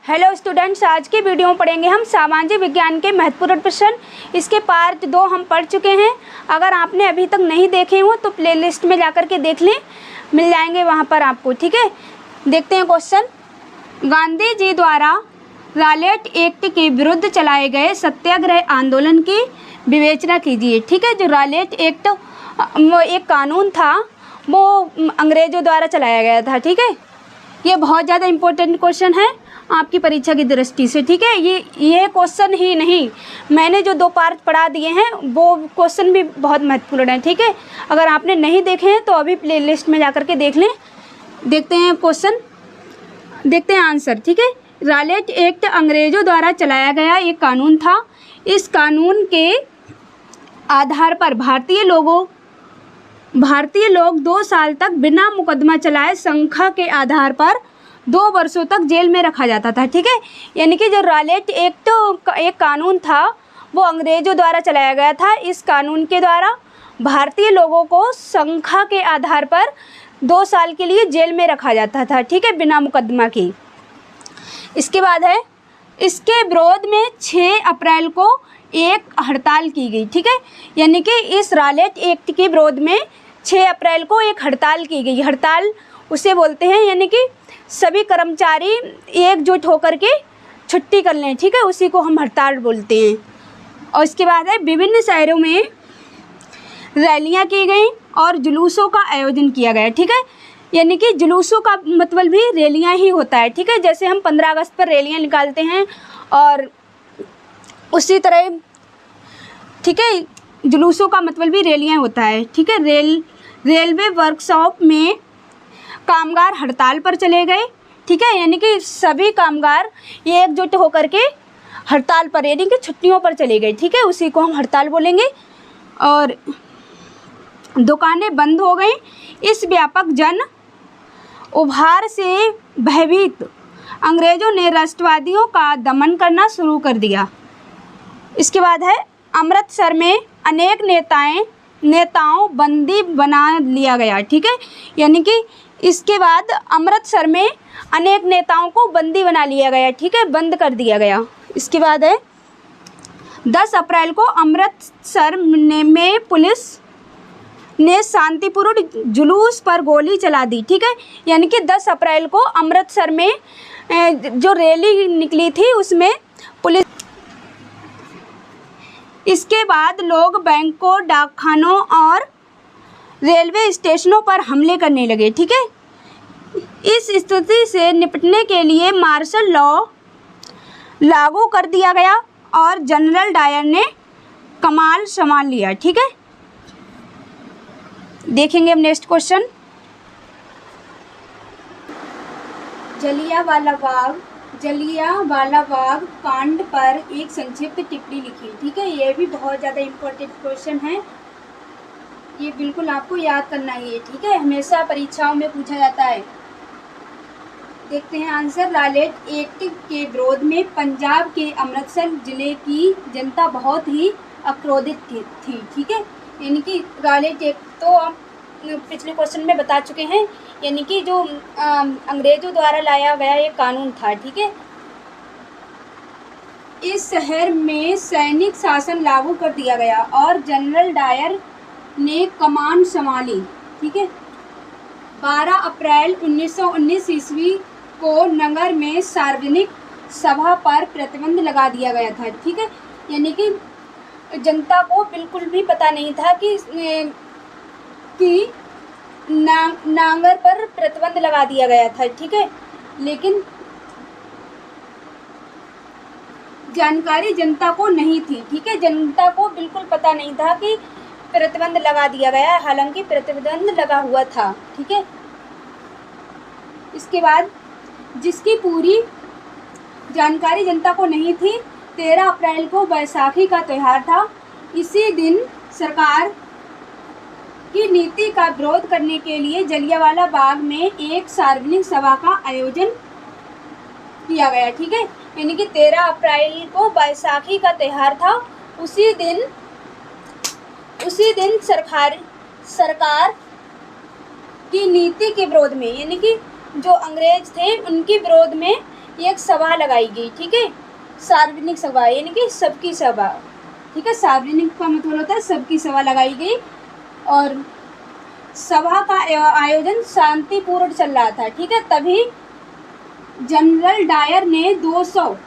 Hello students, आज के video में पढ़ेंगे हम सामाजिक विज्ञान के महत्वपूर्ण प्रश्न। इसके पार्ट 2 हम पढ़ चुके हैं। अगर आपने अभी तक नहीं देखे हो तो प्लेलिस्ट में जाकर के देख लें, मिल जाएंगे वहां पर आपको। ठीक है, देखते हैं क्वेश्चन। गांधी जी द्वारा रॉलेट एक्ट के विरुद्ध चलाए गए सत्याग्रह आंदोलन की विवेचना कीजिए। ठीक है, जो रॉलेट एक्ट वो एक कानून था, वो अंग्रेज़ों द्वारा चलाया गया था। ठीक है, ये बहुत ज़्यादा इम्पोर्टेंट क्वेश्चन है आपकी परीक्षा की दृष्टि से। ठीक है, ये क्वेश्चन ही नहीं, मैंने जो 2 पार्ट पढ़ा दिए हैं वो क्वेश्चन भी बहुत महत्वपूर्ण है। ठीक है, अगर आपने नहीं देखे हैं तो अभी प्लेलिस्ट में जाकर के देख लें। देखते हैं क्वेश्चन, देखते हैं आंसर। ठीक है, रॉलेट एक्ट अंग्रेज़ों द्वारा चलाया गया एक कानून था। इस कानून के आधार पर भारतीय लोग 2 साल तक बिना मुकदमा चलाए संख्या के आधार पर 2 वर्षों तक जेल में रखा जाता था। ठीक है, यानी कि जो रॉलेट एक्ट एक कानून था वो अंग्रेज़ों द्वारा चलाया गया था। इस कानून के द्वारा भारतीय लोगों को संख्या के आधार पर 2 साल के लिए जेल में रखा जाता था। ठीक है, बिना मुकदमा की। इसके बाद है, इसके विरोध में 6 अप्रैल को एक हड़ताल की गई। ठीक है, यानी कि इस रॉलेट एक्ट के विरोध में 6 अप्रैल को एक हड़ताल की गई। हड़ताल उसे बोलते हैं, यानी कि सभी कर्मचारी एकजुट होकर के छुट्टी कर लें। ठीक है, उसी को हम हड़ताल बोलते हैं। और इसके बाद है, विभिन्न शहरों में रैलियां की गई और जुलूसों का आयोजन किया गया। ठीक है, यानी कि जुलूसों का मतलब भी रैलियां ही होता है। ठीक है, जैसे हम 15 अगस्त पर रैलियां निकालते हैं और उसी तरह, ठीक है, जुलूसों का मतलब भी रैलियां होता है। ठीक है, रेलवे वर्कशॉप में कामगार हड़ताल पर चले गए। ठीक है, यानी कि सभी कामगार ये एकजुट होकर के हड़ताल पर, यानी कि छुट्टियों पर चले गए। ठीक है, उसी को हम हड़ताल बोलेंगे। और दुकानें बंद हो गई। इस व्यापक जन उभार से भयभीत अंग्रेज़ों ने राष्ट्रवादियों का दमन करना शुरू कर दिया। इसके बाद है, अमृतसर में अनेक नेताओं बंदी बना लिया गया। ठीक है, यानी कि इसके बाद अमृतसर में अनेक नेताओं को बंदी बना लिया गया। ठीक है, बंद कर दिया गया। इसके बाद है, 10 अप्रैल को अमृतसर में पुलिस ने शांतिपूर्ण जुलूस पर गोली चला दी। ठीक है, यानी कि 10 अप्रैल को अमृतसर में जो रैली निकली थी उसमें पुलिस। इसके बाद लोग बैंकों, डाकखानों और रेलवे स्टेशनों पर हमले करने लगे। ठीक है, इस स्थिति से निपटने के लिए मार्शल लॉ लागू कर दिया गया और जनरल डायर ने कमान संभाल लिया। ठीक है, देखेंगे हम नेक्स्ट क्वेश्चन। जलियांवाला बाग कांड पर एक संक्षिप्त टिप्पणी लिखी। ठीक है, ये भी बहुत ज़्यादा इम्पोर्टेंट क्वेश्चन है, ये बिल्कुल आपको याद करना ही है। ठीक है, हमेशा परीक्षाओं में पूछा जाता है। देखते हैं आंसर। रॉलेट एक्ट के विरोध में पंजाब के अमृतसर जिले की जनता बहुत ही आक्रोशित थी। ठीक है, यानी कि रॉलेट एक्ट तो आप पिछले क्वेश्चन में बता चुके हैं, यानी कि जो अंग्रेज़ों द्वारा लाया गया एक कानून था। ठीक है, इस शहर में सैनिक शासन लागू कर दिया गया और जनरल डायर ने कमान संभाली। ठीक है, 12 अप्रैल 1919 ईस्वी को नगर में सार्वजनिक सभा पर प्रतिबंध लगा दिया गया था। ठीक है, यानी कि जनता को बिल्कुल भी पता नहीं था कि नांगर पर प्रतिबंध लगा दिया गया था। ठीक है, लेकिन जानकारी जनता को नहीं थी। ठीक है, जनता को बिल्कुल पता नहीं था कि प्रतिबंध लगा दिया गया, हालांकि प्रतिबंध लगा हुआ था। ठीक है, इसके बाद जिसकी पूरी जानकारी जनता को नहीं थी, 13 अप्रैल को बैसाखी का त्यौहार था। इसी दिन सरकार की नीति का विरोध करने के लिए जलियांवाला बाग में एक सार्वजनिक सभा का आयोजन किया गया। ठीक है, यानी कि 13 अप्रैल को बैसाखी का त्यौहार था। उसी दिन सरकार की नीति के विरोध में, यानी कि जो अंग्रेज थे उनके विरोध में एक सभा लगाई गई, ठीक है, सार्वजनिक सभा यानी कि सबकी सभा, ठीक है, सार्वजनिक का मतलब होता है सबकी सभा लगाई गई। और सभा का आयोजन शांतिपूर्ण चल रहा था, ठीक है। तभी जनरल डायर ने 200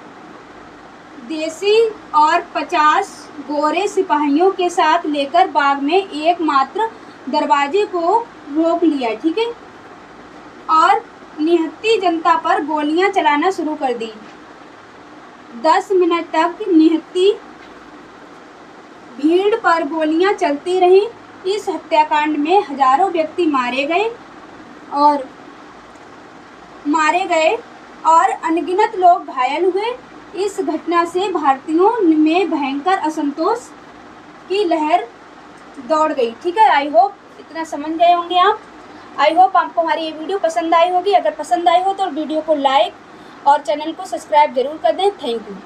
देसी और 50 गोरे सिपाहियों के साथ लेकर बाग में एकमात्र दरवाजे को रोक लिया, ठीक है, और निहत्थी जनता पर गोलियां चलाना शुरू कर दी। 10 मिनट तक निहत्थी भीड़ पर गोलियां चलती रहीं। इस हत्याकांड में हजारों व्यक्ति मारे गए और अनगिनत लोग घायल हुए। इस घटना से भारतीयों में भयंकर असंतोष की लहर दौड़ गई, ठीक है। आई होप इतना समझ गए होंगे आप। आई होप आपको हमारी ये वीडियो पसंद आई होगी। अगर पसंद आई हो तो वीडियो को लाइक और चैनल को सब्सक्राइब जरूर कर दें। Thank you.